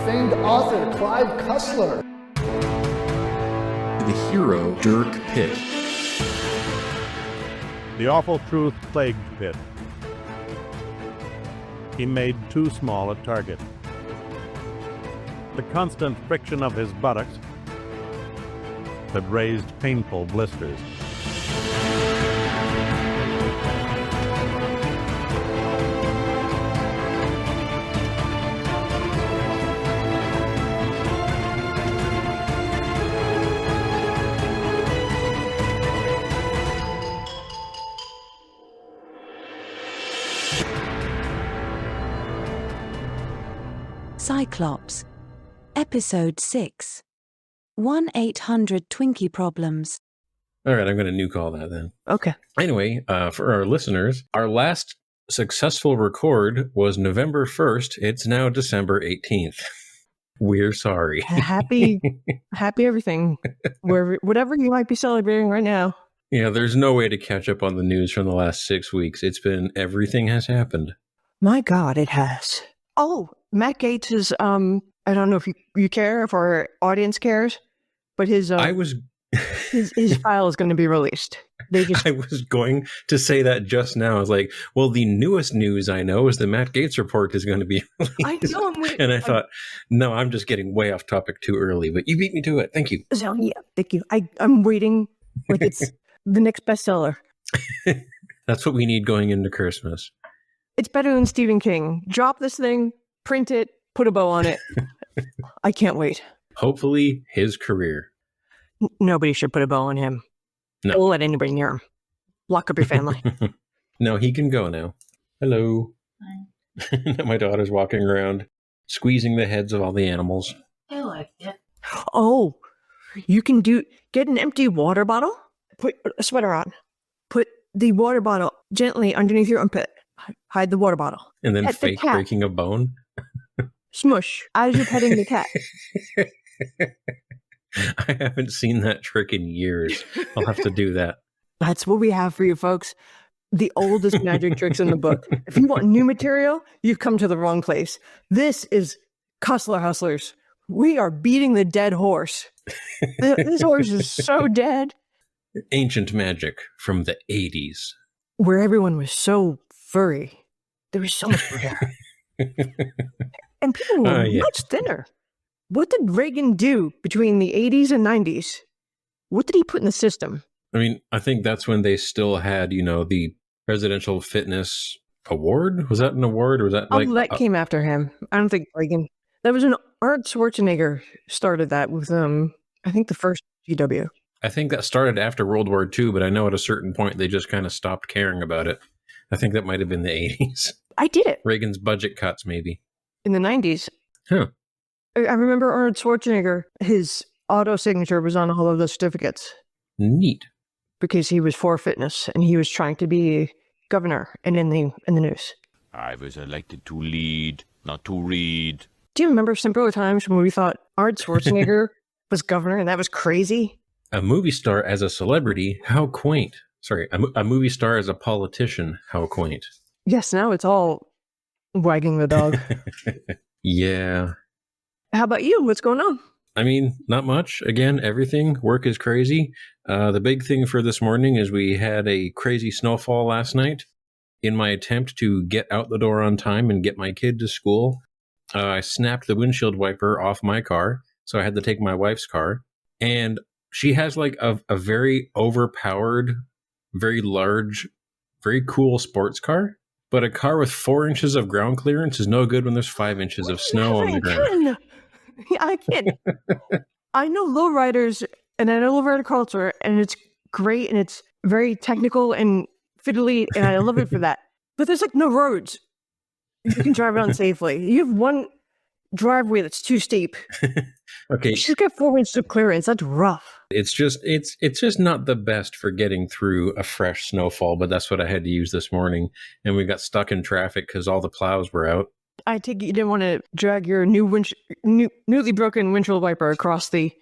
famed author Clive Cussler. The hero Dirk Pitt. The awful truth plagued Pitt. He made too small a target. The constant friction of his buttocks had raised painful blisters. Cyclops, Episode 6, 1-800-Twinkie Problems. All right, I'm going to nuke all that then. Okay. Anyway, for our listeners, our last successful record was November 1st. It's now December 18th. We're sorry. Happy everything. Whatever you might be celebrating right now. Yeah, there's no way to catch up on the news from the last 6 weeks. It's been, everything has happened. My God, it has. Oh, Matt Gaetz is, I don't know if you care, if our audience cares, but his file is going to be released. I was going to say that just now. I was like, well, the newest news I know is the Matt Gaetz report is going to be released. I know. And I thought, no, I'm just getting way off topic too early, but you beat me to it. Thank you. So, yeah, thank you. I'm waiting like it's the next bestseller. That's what we need going into Christmas. It's better than Stephen King. Drop this thing, print it, put a bow on it. I can't wait. Hopefully his career. Nobody should put a bow on him. No. Don't let anybody near him. Lock up your family. No, he can go now. Hello. Hi. My daughter's walking around, squeezing the heads of all the animals. I like it. Oh, you can get an empty water bottle, put a sweater on, put the water bottle gently underneath your armpit, hide the water bottle. And then Pet fake the cat. breaking a bone. Smush as you're petting the cat. I haven't seen that trick in years. I'll have to do that. That's what we have for you folks. The oldest magic tricks in the book. If you want new material, you've come to the wrong place. This is Cussler Hustlers. We are beating the dead horse. This horse is so dead. Ancient magic from the 80s. Where everyone was so furry. There was so much hair. And people were much thinner. What did Reagan do between the 80s and 90s? What did he put in the system? I mean, I think that's when they still had, the Presidential Fitness Award. Was that an award, or was that that came after him. I don't think Reagan. That was Arnold Schwarzenegger started that with I think the first GW. I think that started after World War II, but I know at a certain point they just kind of stopped caring about it. I think that might have been the 80s. I did it. Reagan's budget cuts, maybe. In the 90s. Huh. I remember Arnold Schwarzenegger, his auto signature was on all of those certificates. Neat. Because he was for fitness and he was trying to be governor and in the news. I was elected to lead, not to read. Do you remember simpler times when we thought Arnold Schwarzenegger was governor and that was crazy? A movie star as a celebrity, how quaint. Sorry, a movie star as a politician, how quaint. Yes, now it's all wagging the dog. Yeah. How about you? What's going on? I mean, not much. Again, everything. Work is crazy. The big thing for this morning is we had a crazy snowfall last night. In my attempt to get out the door on time and get my kid to school, I snapped the windshield wiper off my car, so I had to take my wife's car. And she has like a very overpowered, very large, very cool sports car. But a car with 4 inches of ground clearance is no good when there's 5 inches of snow on the ground. I can't. I know lowriders, and I know lowrider culture, and it's great, and it's very technical and fiddly, and I love it for that. But there's like no roads. You can drive around safely. You have one driveway that's too steep. Okay. She's got 4 inches of clearance. That's rough. It's just not the best for getting through a fresh snowfall, but that's what I had to use this morning. And we got stuck in traffic because all the plows were out. I take it you didn't want to drag your newly broken windshield wiper across the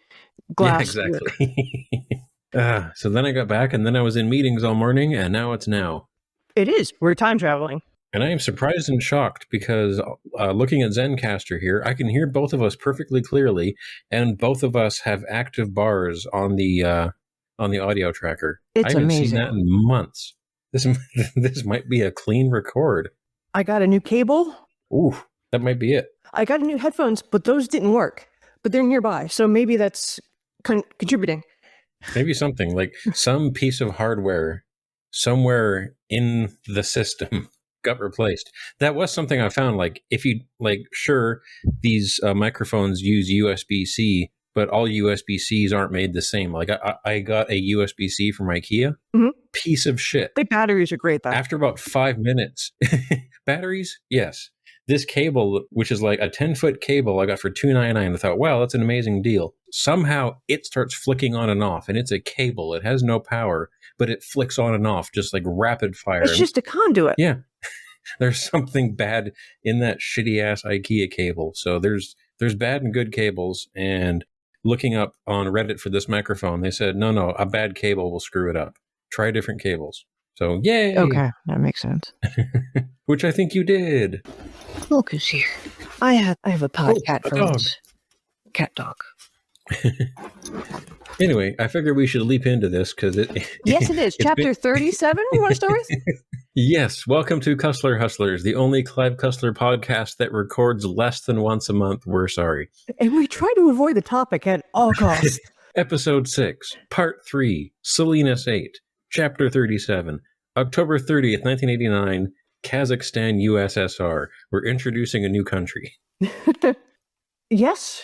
glass. Yeah, exactly. So then I got back, and then I was in meetings all morning, and now it's now. It is. We're time traveling. And I am surprised and shocked because looking at Zencaster here, I can hear both of us perfectly clearly, and both of us have active bars on the audio tracker. It's I haven't amazing. seen that in months. This might be a clean record. I got a new cable. Ooh, that might be it. I got new headphones, but those didn't work. But they're nearby, so maybe that's contributing. Maybe something like some piece of hardware somewhere in the system got replaced. That was something I found. Like, if you sure, these microphones use USB-C, but all USB-Cs aren't made the same. Like, I got a USB-C from IKEA. Mhm. Piece of shit. The batteries are great, though. After about 5 minutes, batteries, yes. This cable, which is like a 10-foot cable, I got for $2.99. I thought, wow, that's an amazing deal. Somehow it starts flicking on and off, and it's a cable. It has no power, but it flicks on and off just like rapid fire. It's just a conduit. Yeah. There's something bad in that shitty ass IKEA cable. So there's bad and good cables. And looking up on Reddit for this microphone, they said, no, a bad cable will screw it up. Try different cables. So yay. Okay, that makes sense. Which I think you did. Look who's here. I have a pod cat a for dog. once. Cat dog. Anyway, I figured we should leap into this because it. Yes, it is. Chapter 37, you want to start with? Yes, welcome to Cussler Hustlers, the only Clive Cussler podcast that records less than once a month. We're sorry. And we try to avoid the topic at all costs. Episode 6, Part 3, Selene S8, Chapter 37, October 30th, 1989, Kazakhstan, USSR. We're introducing a new country. Yes.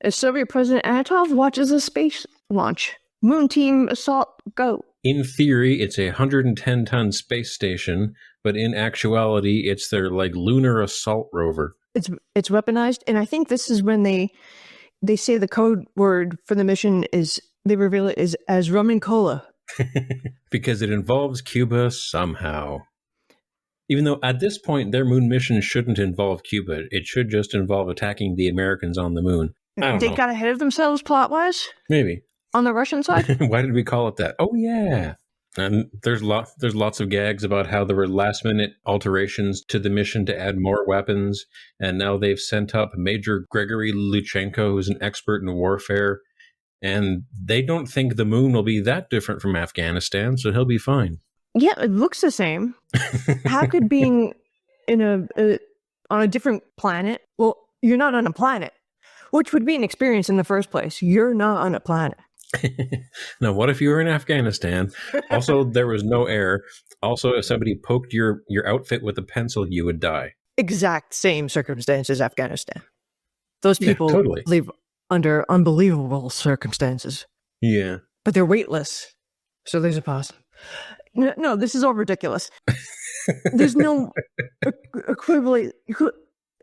As Soviet President Anatov watches a space launch. Moon team assault go. In theory, it's a 110-ton space station, but in actuality, it's their lunar assault rover. It's weaponized, and I think this is when they say the code word for the mission is, they reveal it is as rum and cola. Because it involves Cuba somehow. Even though at this point, their moon mission shouldn't involve Cuba. It should just involve attacking the Americans on the moon. I don't They know. got ahead of themselves plot-wise Maybe. on the Russian side. Why did we call it that? Oh, yeah. And there's lots of gags about how there were last-minute alterations to the mission to add more weapons, and now they've sent up Major Gregory Luchenko, who's an expert in warfare, and they don't think the moon will be that different from Afghanistan, so he'll be fine. Yeah, it looks the same. How could being in on a different planet? Well, you're not on a planet, which would be an experience in the first place. You're not on a planet. Now, what if you were in Afghanistan? Also, there was no air. Also, if somebody poked your outfit with a pencil, you would die. Exact same circumstances, Afghanistan. Those people totally. live under unbelievable circumstances, Yeah. but they're weightless. So there's a positive. No, this is all ridiculous. There's no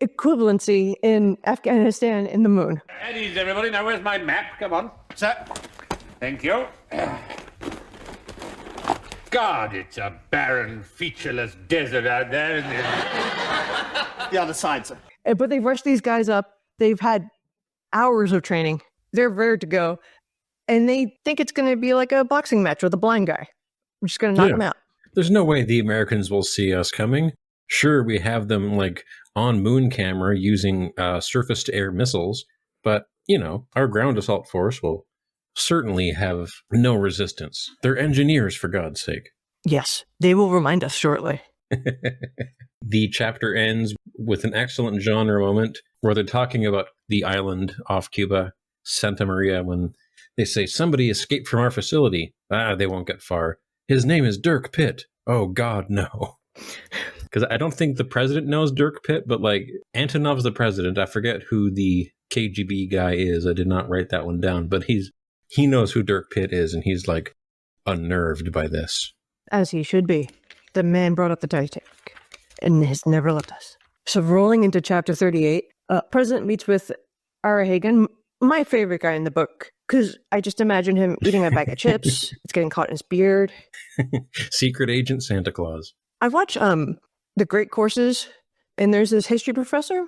equivalency in Afghanistan and the moon. At ease, everybody. Now, where's my map? Come on. Sir. Thank you. God, it's a barren, featureless desert out there, isn't it? The other side, sir. But they've rushed these guys up. They've had hours of training. They're ready to go. And they think it's going to be like a boxing match with a blind guy. We're just going to knock him out. There's no way the Americans will see us coming. Sure, we have them on moon camera using surface-to-air missiles, but, our ground assault force will certainly have no resistance. They're engineers, for God's sake. Yes, they will remind us shortly. The chapter ends with an excellent genre moment where they're talking about the island off Cuba, Santa Maria, when they say, somebody escaped from our facility. They won't get far. His name is Dirk Pitt. Oh, God, no. Because I don't think the president knows Dirk Pitt, but Antonov's the president. I forget who the KGB guy is. I did not write that one down, but he knows who Dirk Pitt is, and he's unnerved by this. As he should be. The man brought up the Titanic and has never left us. So rolling into chapter 38, President meets with Ara Hagen, my favorite guy in the book, because I just imagine him eating a bag of chips. It's getting caught in his beard. Secret Agent Santa Claus. I watch the great courses, and there's this history professor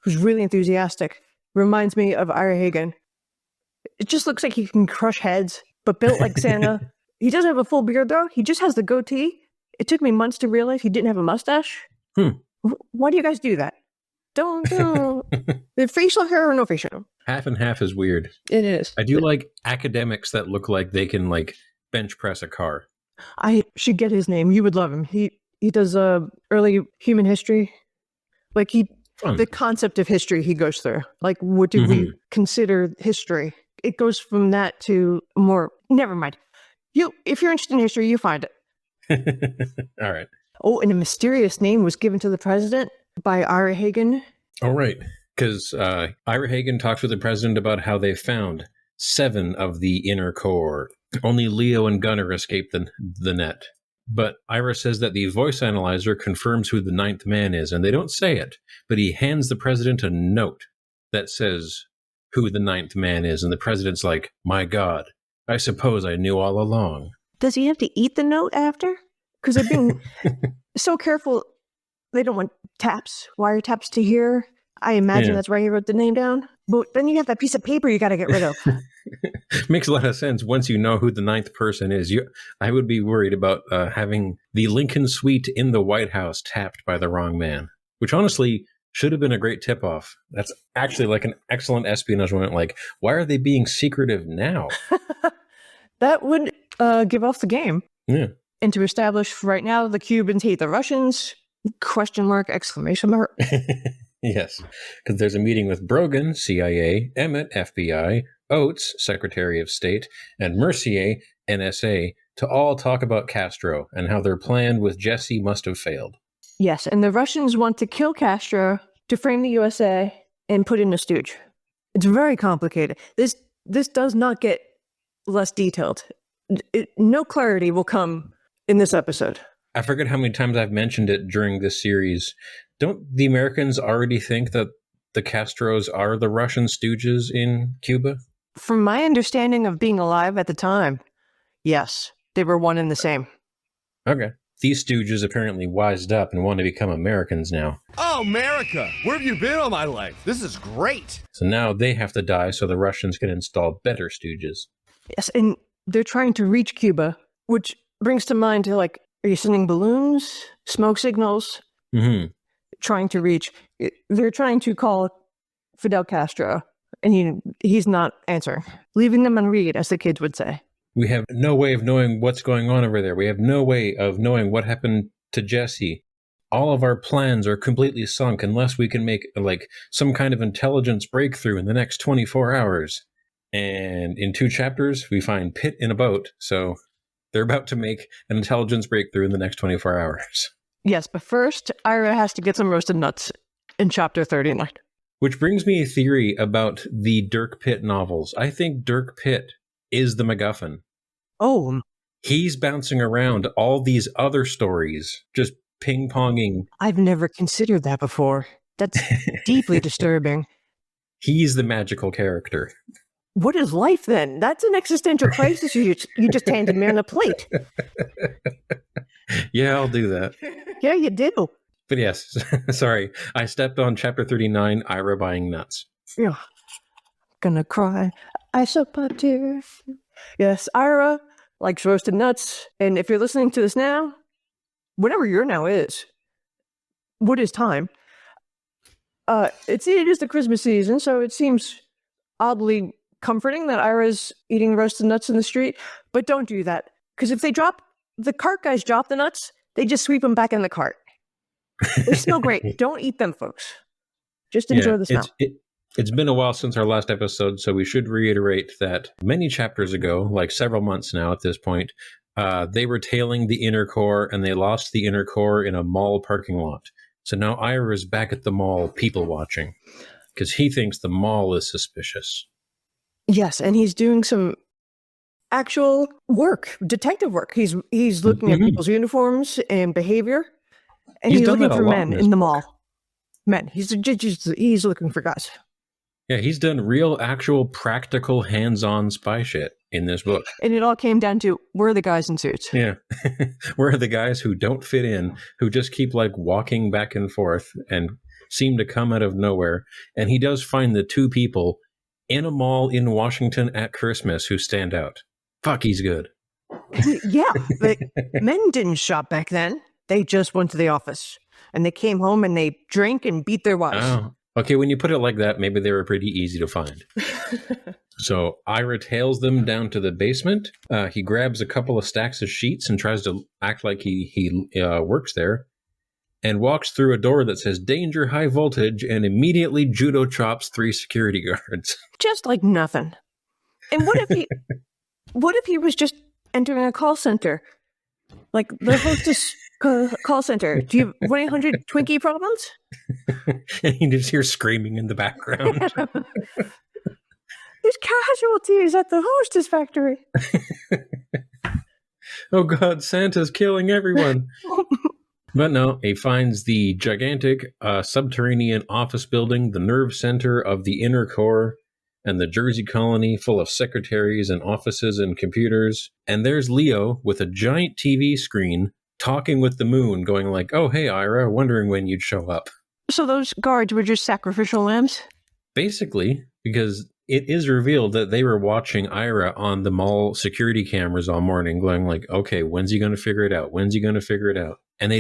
who's really enthusiastic. Reminds me of Ira Hagen. It just looks like he can crush heads, but built like Santa. He doesn't have a full beard, though. He just has the goatee. It took me months to realize he didn't have a mustache. Why do you guys do that? Don't. The facial hair or no facial hair? Half and half is weird. It is. I do like academics that look like they can like bench press a car. I should get his name. You would love him. He does early human history. Like the concept of history he goes through. Like, what do we consider history? It goes from that to more. Never mind. If you're interested in history, you find it. All right. Oh, and a mysterious name was given to the president by Ira Hagen. All right. Because Ira Hagen talks with the president about how they found 7 of the inner core. Only Leo and Gunnar escaped the net. But Ira says that the voice analyzer confirms who the 9th man is, and they don't say it, but he hands the president a note that says who the 9th man is, and the president's like, my God, I suppose I knew all along. Does he have to eat the note after? Because they're being so careful. They don't want wiretaps to hear. I imagine that's why he wrote the name down. But then you have that piece of paper you got to get rid of. Makes a lot of sense once you know who the 9th person is. I would be worried about having the Lincoln suite in the White House tapped by the wrong man, which honestly should have been a great tip-off. That's actually like an excellent espionage moment. Like, why are they being secretive now? That would give off the game. Yeah. And to establish right now, the Cubans hate the Russians, ? Yes, because there's a meeting with Brogan, CIA, Emmett, FBI, Oates, Secretary of State, and Mercier, NSA, to all talk about Castro and how their plan with Jesse must have failed. Yes, and the Russians want to kill Castro to frame the USA and put in a stooge. It's very complicated. This does not get less detailed. No clarity will come in this episode. I forget how many times I've mentioned it during this series. Don't the Americans already think that the Castros are the Russian stooges in Cuba? From my understanding of being alive at the time, yes, they were one and the same. Okay. These stooges apparently wised up and want to become Americans now. Oh, America! Where have you been all my life? This is great! So now they have to die so the Russians can install better stooges. Yes, and they're trying to reach Cuba, which brings to mind, like, are you sending balloons, smoke signals? Trying to reach. They're trying to call Fidel Castro, and he's not answering. Leaving them on read, as the kids would say. We have no way of knowing what's going on over there. We have no way of knowing what happened to Jesse. All of our plans are completely sunk unless we can make like some kind of intelligence breakthrough in the next 24 hours. And in 2 chapters, we find Pitt in a boat. So they're about to make an intelligence breakthrough in the next 24 hours. Yes, but first, Ira has to get some roasted nuts in chapter 39. Which brings me a theory about the Dirk Pitt novels. I think Dirk Pitt is the MacGuffin. Oh. He's bouncing around all these other stories, just ping-ponging. I've never considered that before. That's deeply disturbing. He's the magical character. What is life, then? That's an existential crisis you just handed me on a plate. Yeah, I'll do that. Yeah, you do. But yes, sorry. I stepped on chapter 39, Ira buying nuts. Yeah. Gonna cry. I shall pop tears. Yes, Ira likes roasted nuts. And if you're listening to this now, whatever your now is, what is time? It is the Christmas season, so it seems oddly comforting that Ira's eating roasted nuts in the street. But don't do that. Because if the cart guys drop the nuts, they just sweep them back in the cart. They smell great. Don't eat them, folks. Just enjoy the smell. It's been a while since our last episode, so we should reiterate that many chapters ago, like several months now at this point, they were tailing the inner core, and they lost the inner core in a mall parking lot. So now Ira is back at the mall people watching, because he thinks the mall is suspicious. Yes, and he's doing some actual work, detective work. He's looking at people's uniforms and behavior, and he's looking for men in the mall. Men. He's looking for guys. Yeah, he's done real, actual, practical, hands-on spy shit in this book. And it all came down to, where are the guys in suits? Yeah. Where are the guys who don't fit in, who just keep like walking back and forth and seem to come out of nowhere? And he does find the 2 people in a mall in Washington at Christmas who stand out. Fuck, he's good. Yeah, but men didn't shop back then. They just went to the office. And they came home and they drank and beat their wives. Oh, okay. When you put it like that, maybe they were pretty easy to find. So Ira tails them down to the basement. He grabs a couple of stacks of sheets and tries to act like he works there, and walks through a door that says "Danger, High Voltage," and immediately judo chops 3 security guards. Just like nothing. And what if he was just entering a call center? Like the hostess call center. Do you have 1-800 Twinkie problems? And you just hear screaming in the background. There's casualties at the hostess factory. Oh God, Santa's killing everyone. But no, he finds the gigantic subterranean office building, the nerve center of the inner core, and the Jersey colony full of secretaries and offices and computers. And there's Leo with a giant TV screen talking with the moon, going like, "Oh, hey, Ira, wondering when you'd show up." So those guards were just sacrificial lambs? Basically, because it is revealed that they were watching Ira on the mall security cameras all morning, going like, "Okay, when's he going to figure it out? When's he going to figure it out?" And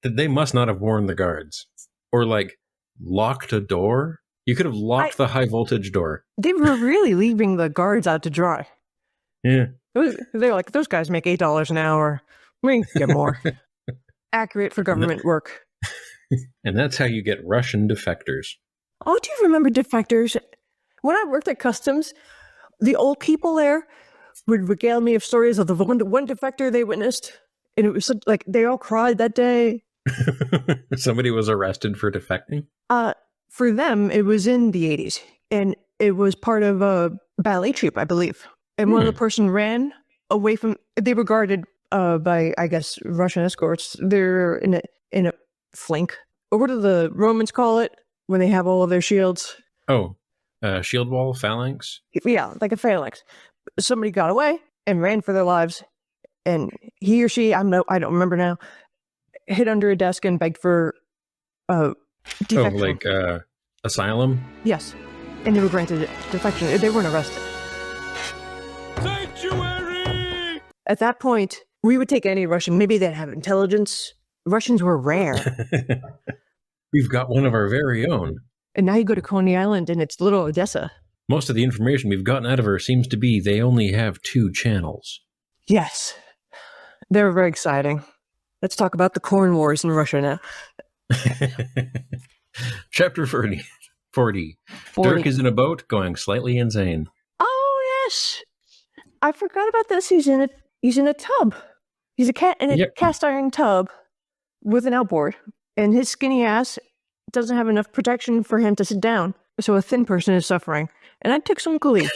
they must not have warned the guards. Or like locked a door. You could have locked the high voltage door. They were really leaving the guards out to dry. Yeah. They were like, those guys make $8 an hour. We can get more. Accurate for government work. And that's how you get Russian defectors. Oh, do you remember defectors? When I worked at customs, the old people there would regale me of stories of the one defector they witnessed. And it was like, they all cried that day. Somebody was arrested for defecting? For them, it was in the 80s. And it was part of a ballet troupe, I believe. And one of the person ran away from, they were guarded by, I guess, Russian escorts. They're in a flank. Or what do the Romans call it when they have all of their shields? Oh, shield wall, phalanx? Yeah, like a phalanx. Somebody got away and ran for their lives. And he or she, I don't remember now, hid under a desk and begged for defection. Oh, like asylum? Yes. And they were granted defection. They weren't arrested. Sanctuary! At that point, we would take any Russian. Maybe they'd have intelligence. Russians were rare. We've got one of our very own. And now you go to Coney Island and it's little Odessa. Most of the information we've gotten out of her seems to be they only have 2 channels. Yes. They're very exciting. Let's talk about the corn wars in Russia now. Chapter 40. Dirk is in a boat going slightly insane. Oh, yes. I forgot about this. He's in a tub. He's a cat in a cast iron tub with an outboard. And his skinny ass doesn't have enough protection for him to sit down. So a thin person is suffering. And I took some glee.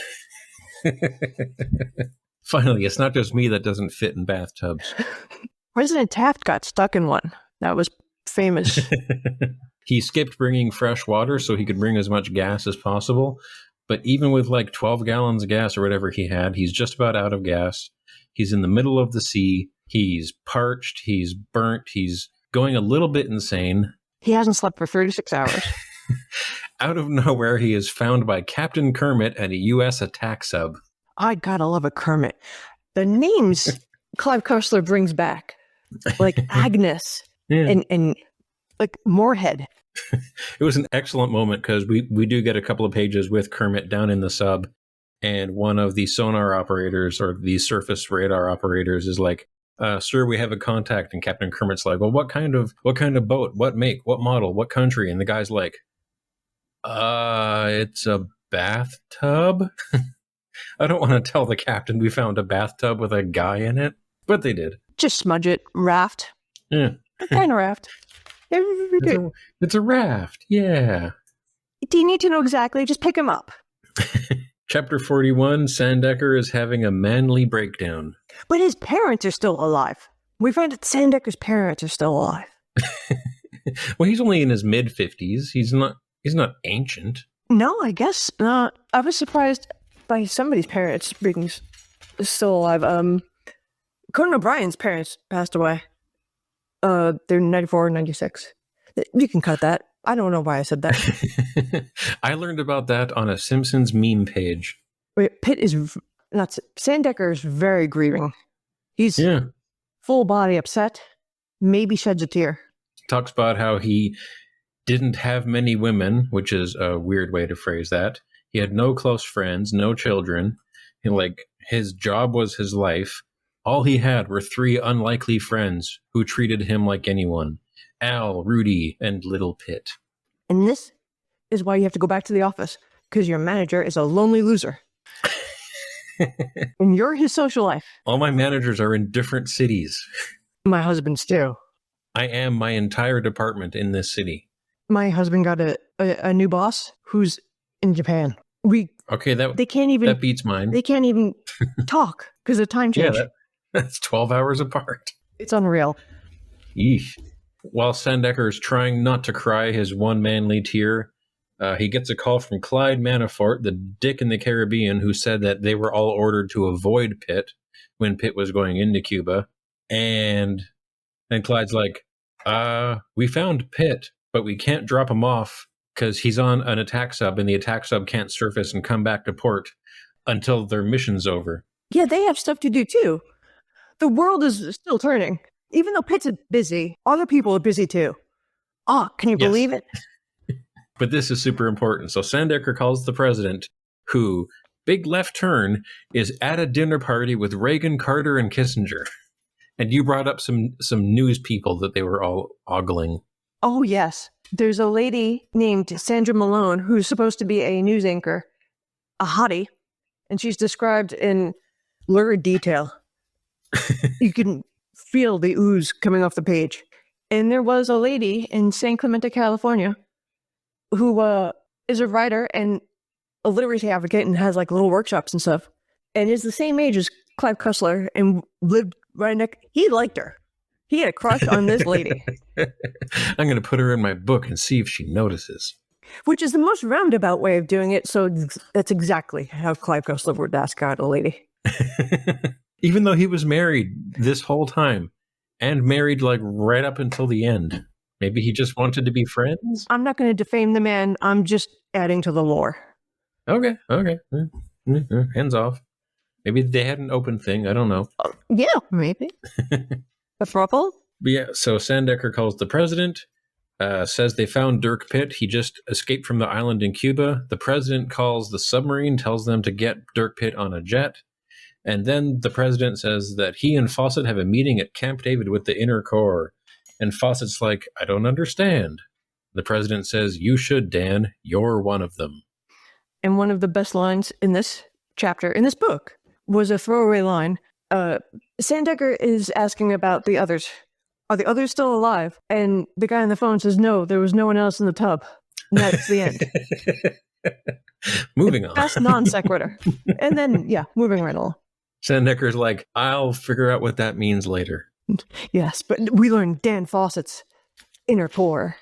Finally, it's not just me that doesn't fit in bathtubs. President Taft got stuck in one. That was famous. He skipped bringing fresh water so he could bring as much gas as possible. But even with like 12 gallons of gas or whatever he had, he's just about out of gas. He's in the middle of the sea. He's parched. He's burnt. He's going a little bit insane. He hasn't slept for 36 hours. Out of nowhere, he is found by Captain Kermit and a U.S. attack sub. I gotta love a Kermit. The names Clive Cussler brings back, like Agnes and like Moorhead. It was an excellent moment because we do get a couple of pages with Kermit down in the sub, and one of the sonar operators or the surface radar operators is like, "Sir, we have a contact." And Captain Kermit's like, "Well, what kind of boat? What make? What model? What country?" And the guy's like, "It's a bathtub." I don't want to tell the captain we found a bathtub with a guy in it, but they did. Just smudge it. Raft. Yeah. Kind of raft. It's a raft, yeah. Do you need to know exactly? Just pick him up. Chapter 41, Sandecker is having a manly breakdown. But his parents are still alive. We find that Sandecker's parents are still alive. Well, he's only in his mid-50s. He's not ancient. No, I guess not. I was surprised by somebody's parents being still alive. Conan O'Brien's parents passed away. They're 94 and 96. You can cut that. I don't know why I said that. I learned about that on a Simpsons meme page. Wait, Sandecker is very grieving. He's full body upset, maybe sheds a tear. Talks about how he didn't have many women, which is a weird way to phrase that. He had no close friends, no children. His job was his life. All he had were 3 unlikely friends who treated him like anyone. Al, Rudy, and Little Pitt. And this is why you have to go back to the office, because your manager is a lonely loser. And you're his social life. All my managers are in different cities. My husband's too. I am my entire department in this city. My husband got a new boss who's in Japan. That beats mine. They can't even talk because of time change. Yeah, that's 12 hours apart. It's unreal. Yeesh. While Sandecker's trying not to cry his one manly tear, he gets a call from Clyde Manafort, the dick in the Caribbean, who said that they were all ordered to avoid Pitt when Pitt was going into Cuba. And Clyde's like, we found Pitt, but we can't drop him off because he's on an attack sub, and the attack sub can't surface and come back to port until their mission's over. Yeah, they have stuff to do too. The world is still turning. Even though Pitt's busy, other people are busy too. Oh, can you believe it? But this is super important. So Sandecker calls the president, who, big left turn, is at a dinner party with Reagan, Carter, and Kissinger. And you brought up some news people that they were all ogling. Oh, yes. There's a lady named Sandra Malone who's supposed to be a news anchor, a hottie, and she's described in lurid detail. You can feel the ooze coming off the page. And there was a lady in San Clemente, California, who is a writer and a literacy advocate and has like little workshops and stuff, and is the same age as Clive Cussler and lived right next. He liked her. He had a crush on this lady. I'm going to put her in my book and see if she notices. Which is the most roundabout way of doing it, so that's exactly how Clive Cussler would ask out a lady. Even though he was married this whole time, and married like right up until the end. Maybe he just wanted to be friends? I'm not going to defame the man. I'm just adding to the lore. Okay. Hands off. Maybe they had an open thing. I don't know. Yeah, maybe. A trouble? Yeah, so Sandecker calls the president, says they found Dirk Pitt. He just escaped from the island in Cuba. The president calls the submarine, tells them to get Dirk Pitt on a jet. And then the president says that he and Fawcett have a meeting at Camp David with the Inner Corps. And Fawcett's like, I don't understand. The president says, you should, Dan. You're one of them. And one of the best lines in this chapter, in this book, was a throwaway line. Sandecker is asking about the others. Are the others still alive? And the guy on the phone says, no, there was no one else in the tub. And that's the end. Moving on. That's non sequitur. And then, moving right along. Sandecker's like, I'll figure out what that means later. Yes, but we learned Dan Fawcett's inner core.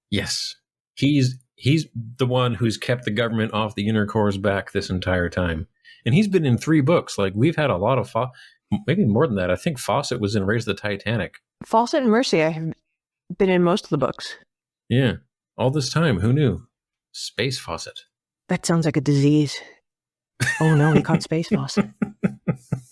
Yes. He's the one who's kept the government off the Inner Corps' back this entire time. And he's been in 3 books. Like, we've had a lot of, maybe more than that. I think Fawcett was in Raise the Titanic. Fawcett and Mercier have been in most of the books. Yeah. All this time. Who knew? Space Fawcett. That sounds like a disease. Oh no, he caught Space Fawcett.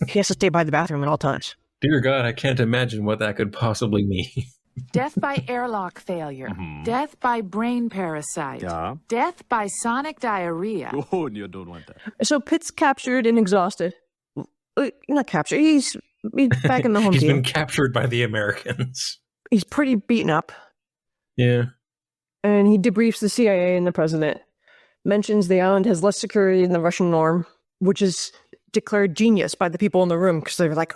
He has to stay by the bathroom at all times. Dear God, I can't imagine what that could possibly mean. Death by airlock failure. Mhm. Death by brain parasite. Yeah. Death by sonic diarrhea. Oh, you don't want that. So Pitt's captured and exhausted. Not captured. He's back in the home He's team. been captured by the Americans. He's pretty beaten up. Yeah. And he debriefs the CIA and the president. Mentions the island has less security than the Russian norm, which is declared genius by the people in the room because they were like,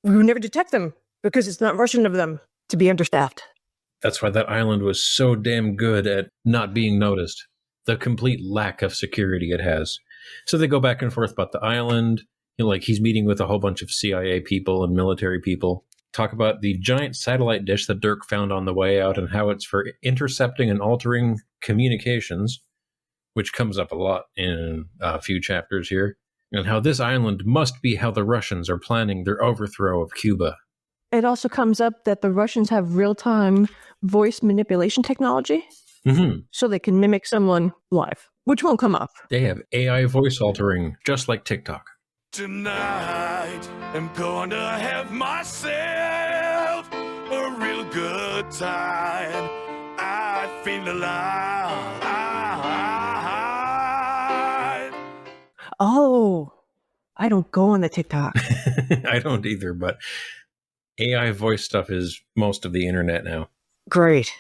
we would never detect them because it's not Russian of them to be understaffed. That's why that island was so damn good at not being noticed. The complete lack of security it has. So they go back and forth about the island. He's meeting with a whole bunch of CIA people and military people. Talk about the giant satellite dish that Dirk found on the way out and how it's for intercepting and altering communications, which comes up a lot in a few chapters here, and how this island must be how the Russians are planning their overthrow of Cuba. It also comes up that the Russians have real-time voice manipulation technology, so they can mimic someone live, which won't come up. They have AI voice altering, just like TikTok. Tonight, I'm going to have myself a real good time. I feel alive. Oh, I don't go on the TikTok. I don't either, but AI voice stuff is most of the internet now. Great.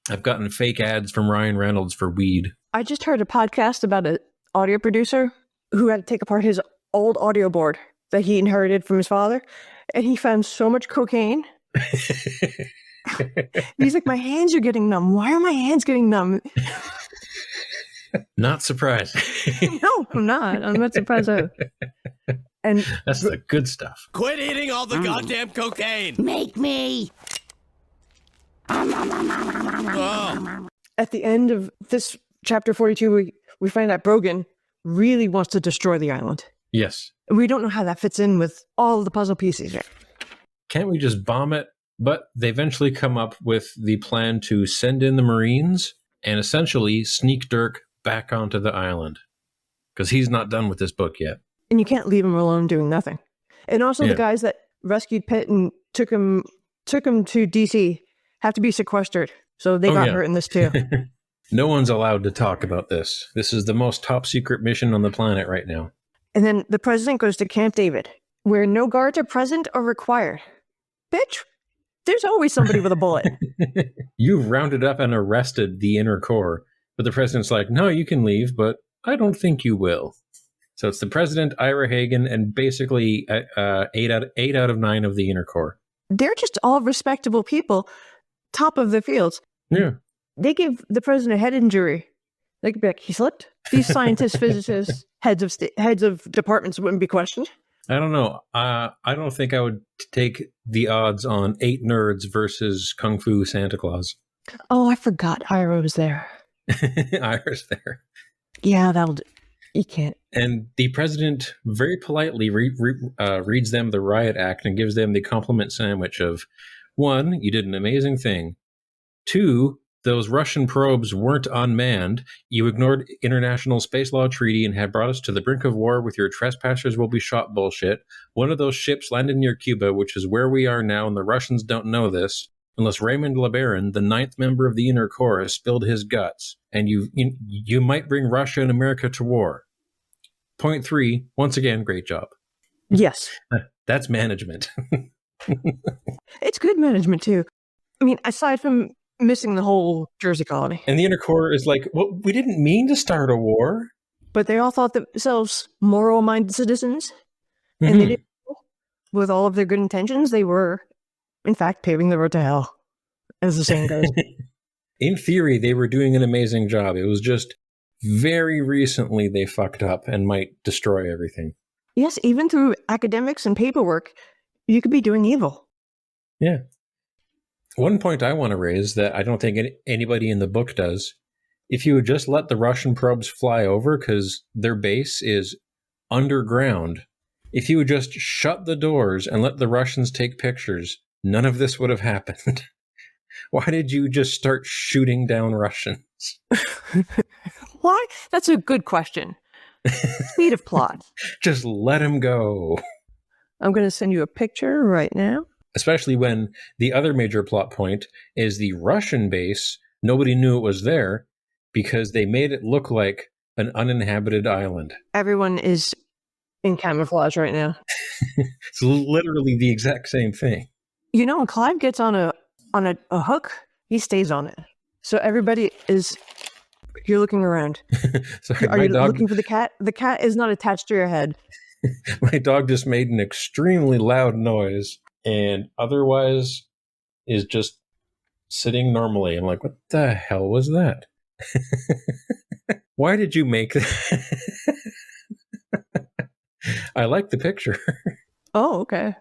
I've gotten fake ads from Ryan Reynolds for weed. I just heard a podcast about an audio producer who had to take apart his old audio board that he inherited from his father, and he found so much cocaine. He's like, my hands are getting numb. Why are my hands getting numb? Not surprised. No, I'm not. I'm not surprised. And that's the good stuff. Quit eating all the goddamn cocaine. Make me. Oh. At the end of this chapter 42, we find out Brogan really wants to destroy the island. Yes. We don't know how that fits in with all of the puzzle pieces yet. Can't we just bomb it? But they eventually come up with the plan to send in the Marines and essentially sneak Dirk back onto the island. Because he's not done with this book yet. And you can't leave him alone doing nothing. And also the guys that rescued Pitt and took him to DC have to be sequestered. So they got hurt in this too. No one's allowed to talk about this. This is the most top secret mission on the planet right now. And then the president goes to Camp David, where no guards are present or required. Bitch, there's always somebody with a bullet. You've rounded up and arrested the inner core. But the president's like, no, you can leave, but I don't think you will. So it's the president, Ira Hagen, and basically 8 out of 9 of the inner core. They're just all respectable people, top of their fields. Yeah. They give the president a head injury. They could be like, he slipped. These scientists, physicists, heads of departments wouldn't be questioned. I don't know. I don't think I would take the odds on 8 nerds versus Kung Fu Santa Claus. Oh, I forgot Ira was there. Ira's there. Yeah, that'll do. You can't. And the president very politely reads them the riot act and gives them the compliment sandwich of, 1, you did an amazing thing. 2, those Russian probes weren't unmanned. You ignored international space law treaty and had brought us to the brink of war with your trespassers will be shot bullshit. One of those ships landed near Cuba, which is where we are now, and the Russians don't know this. Unless Raymond LeBaron, the 9th member of the inner core, has spilled his guts, and you might bring Russia and America to war. Point 3, once again, great job. Yes. That's management. It's good management, too. I mean, aside from missing the whole Jersey colony. And the inner core is like, well, we didn't mean to start a war. But they all thought themselves moral-minded citizens. Mm-hmm. And they did, with all of their good intentions, they were, in fact, paving the road to hell, as the saying goes. In theory, they were doing an amazing job. It was just very recently they fucked up and might destroy everything. Yes, even through academics and paperwork, you could be doing evil. Yeah. One point I want to raise that I don't think anybody in the book does, if you would just let the Russian probes fly over, because their base is underground, if you would just shut the doors and let the Russians take pictures, none of this would have happened. Why did you just start shooting down Russians? Why? That's a good question. Speed of plot. Just let him go. I'm going to send you a picture right now. Especially when the other major plot point is the Russian base. Nobody knew it was there because they made it look like an uninhabited island. Everyone is in camouflage right now. It's literally the exact same thing. You know, when Clive gets on a hook, he stays on it. So everybody is... You're looking around. Sorry, Are you looking for the cat? The cat is not attached to your head. My dog just made an extremely loud noise and otherwise is just sitting normally. I'm like, what the hell was that? Why did you make that? I like the picture. Oh, okay.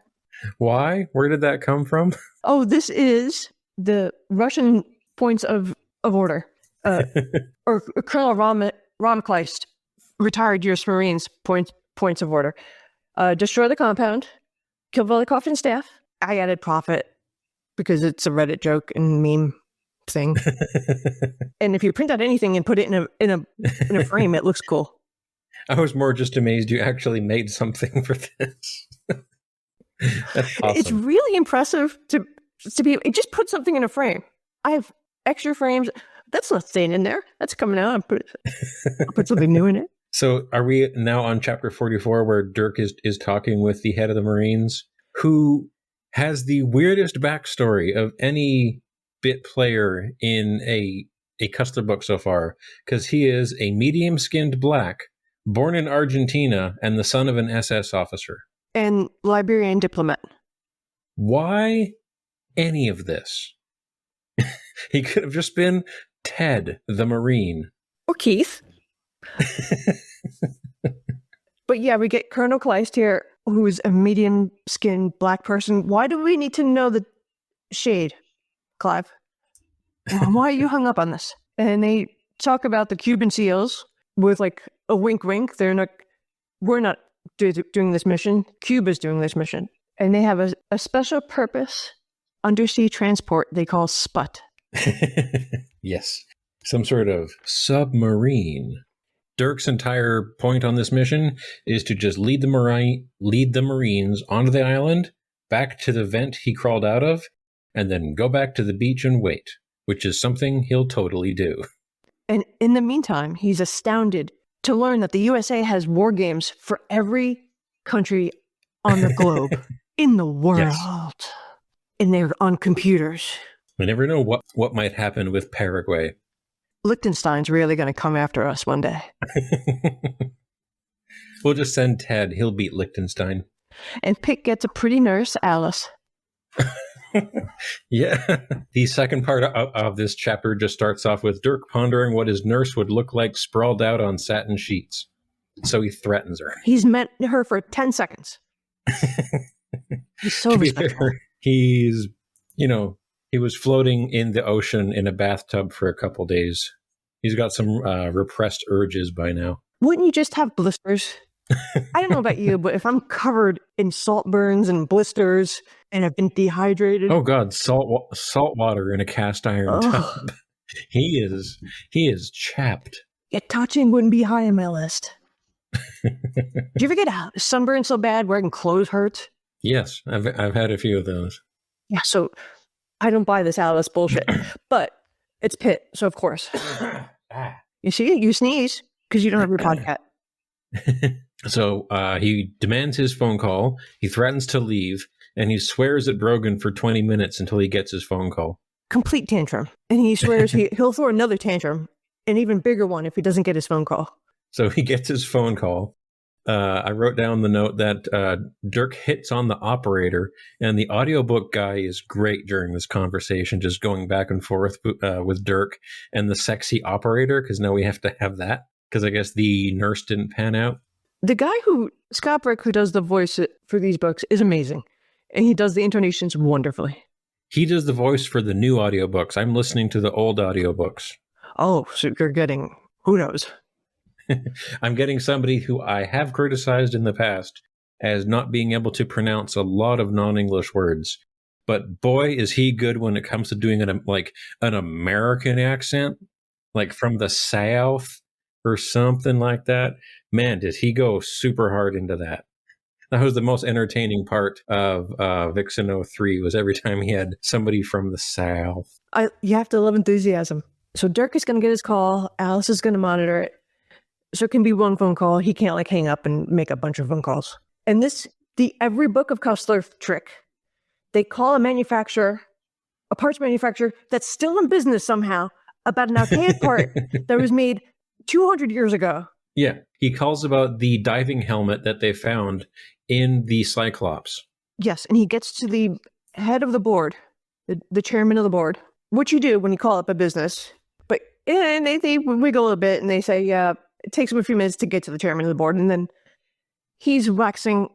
Why? Where did that come from? Oh, this is the Russian points of order. Or Colonel Romkleist, retired U.S. Marines, points of order. Destroy the compound, kill Velikov and staff. I added Prophet because it's a Reddit joke and meme thing. And if you print out anything and put it in a frame, it looks cool. I was more just amazed you actually made something for this. That's awesome. It's really impressive to be. It just put something in a frame. I have extra frames. That's not staying in there. That's coming out. I'll put something new in it. So are we now on chapter 44 where Dirk is talking with the head of the Marines, who has the weirdest backstory of any bit player in a Cussler book so far, because he is a medium-skinned black, born in Argentina, and the son of an SS officer. And Liberian diplomat. Why any of this? He could have just been Ted the Marine. Or Keith. But yeah, we get Colonel Kleist here, who is a medium-skinned black person. Why do we need to know the shade, Clive? Why are you hung up on this? And they talk about the Cuban SEALs with like a wink. We're not doing this mission. Cuba's doing this mission. And they have a special purpose undersea transport they call SPUT. Yes. Some sort of submarine. Dirk's entire point on this mission is to just lead the Marines onto the island, back to the vent he crawled out of, and then go back to the beach and wait, which is something he'll totally do. And in the meantime, he's astounded to learn that the USA has war games for every country on the globe, in the world. Yes. And they're on computers. I never know what might happen with Paraguay. Liechtenstein's really going to come after us one day. We'll just send Ted. He'll beat Liechtenstein. And Pitt gets a pretty nurse, Alice. Yeah. The second part of this chapter just starts off with Dirk pondering what his nurse would look like sprawled out on satin sheets. So he threatens her. He's met her for 10 seconds. He's so respectful. He was floating in the ocean in a bathtub for a couple days. He's got some repressed urges by now. Wouldn't you just have blisters? I don't know about you, but if I'm covered in salt burns and blisters and I've been dehydrated. Oh God, salt water in a cast iron tub. He is chapped. Yeah, touching wouldn't be high on my list. Do you ever get sunburn so bad wearing clothes hurts? Yes, I've had a few of those. Yeah, so I don't buy this Alice bullshit, but it's Pitt, so of course. You see, you sneeze because you don't have your podcast. So he demands his phone call, he threatens to leave, and he swears at Brogan for 20 minutes until he gets his phone call. Complete tantrum. And he swears he'll throw another tantrum, an even bigger one if he doesn't get his phone call. So he gets his phone call. I wrote down the note that Dirk hits on the operator, and the audiobook guy is great during this conversation, just going back and forth with Dirk and the sexy operator, because now we have to have that, because I guess the nurse didn't pan out. The guy Scott Brick, who does the voice for these books, is amazing, and he does the intonations wonderfully. He does the voice for the new audiobooks. I'm listening to the old audiobooks. Oh, so you're getting, who knows? I'm getting somebody who I have criticized in the past as not being able to pronounce a lot of non-English words. But boy, is he good when it comes to doing an American accent, like from the South or something like that. Man, did he go super hard into that. That was the most entertaining part of Vixen 03, was every time he had somebody from the South. You have to love enthusiasm. So Dirk is going to get his call. Alice is going to monitor it. So it can be one phone call. He can't hang up and make a bunch of phone calls. And the every book of Cussler trick, they call a parts manufacturer that's still in business somehow about an archaic part that was made 200 years ago. Yeah, he calls about the diving helmet that they found in the Cyclops. Yes, and he gets to the head of the board, the chairman of the board, which you do when you call up a business. But and they wiggle a bit and they say, yeah, it takes him a few minutes to get to the chairman of the board. And then he's waxing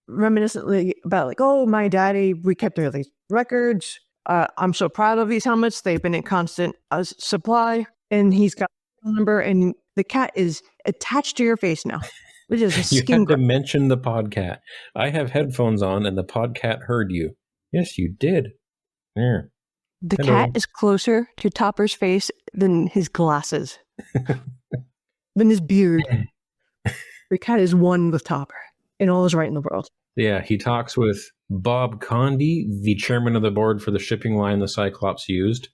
reminiscently about oh, my daddy, we kept all these records. I'm so proud of these helmets. They've been in constant supply. And he's got a number, and the cat is attached to your face now. Which is a skin. You had to mention the podcat. I have headphones on, and the podcat heard you. Yes, you did. Yeah. The cat is closer to Topper's face than his glasses. Than his beard. The cat is one with Topper, and all is right in the world. Yeah, he talks with Bob Condy, the chairman of the board for the shipping line the Cyclops used.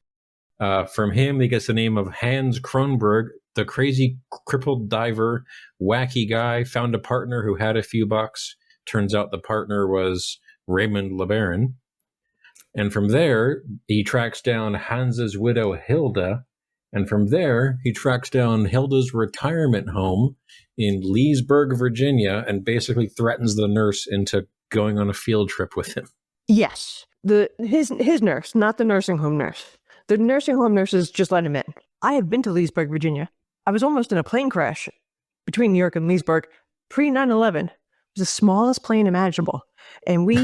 From him, he gets the name of Hans Kronberg, the crazy crippled diver, wacky guy, found a partner who had a few bucks. Turns out the partner was Raymond LeBaron. And from there, he tracks down Hans's widow, Hilda. And from there, he tracks down Hilda's retirement home in Leesburg, Virginia, and basically threatens the nurse into going on a field trip with him. Yes. His nurse, not the nursing home nurse. The nursing home nurses just let him in. I have been to Leesburg, Virginia. I was almost in a plane crash between New York and Leesburg. Pre-9/11, it was the smallest plane imaginable. And we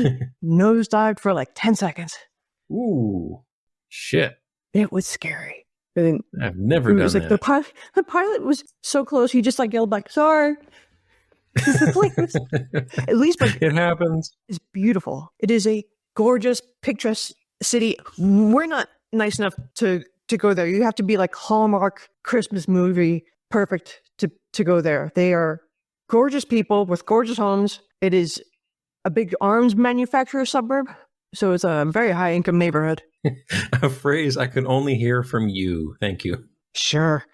nosedived for like 10 seconds. Ooh, shit. It was scary. And I've never done that. The pilot was so close, he just like yelled like, sorry. At least it happens. It's beautiful. It is a gorgeous, picturesque city. We're not nice enough to go there. You have to be like Hallmark Christmas movie perfect to go there. They are gorgeous people with gorgeous homes. It is a big arms manufacturer suburb. So it's a very high income neighborhood. A phrase I could only hear from you. Thank you. Sure.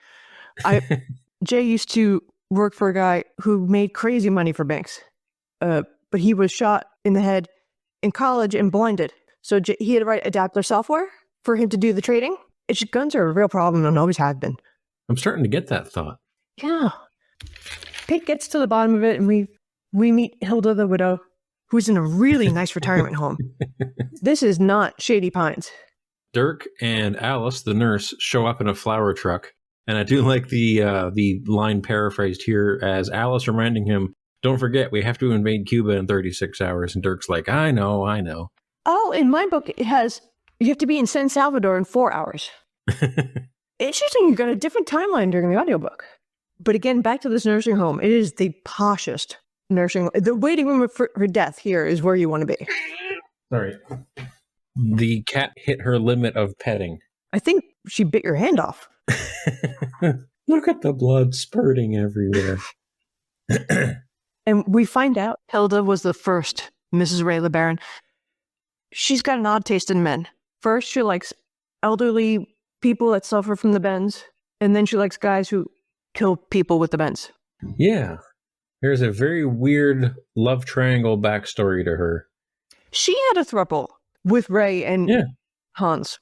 Jay used to work for a guy who made crazy money for banks. But he was shot in the head in college and blinded. So he had to write adapter software for him to do the trading. Guns are a real problem and always have been. I'm starting to get that thought. Yeah. Pete gets to the bottom of it and we meet Hilda the widow, who's in a really nice retirement home. This is not Shady Pines. Dirk and Alice, the nurse, show up in a flower truck. And I do like the line paraphrased here as Alice reminding him, don't forget, we have to invade Cuba in 36 hours. And Dirk's like, I know. Oh, in my book, it has, you have to be in San Salvador in 4 hours. Interesting, you got a different timeline during the audiobook. But again, back to this nursing home. It is the poshest nursing home. The waiting room for death here is where you want to be. Sorry. The cat hit her limit of petting. I think she bit your hand off. Look at the blood spurting everywhere. And we find out Hilda was the first Mrs. Ray LeBaron. She's got an odd taste in men. First, she likes elderly people that suffer from the bends, and then she likes guys who kill people with the bends. Yeah. There's a very weird love triangle backstory to her. She had a throuple with Ray and Hans.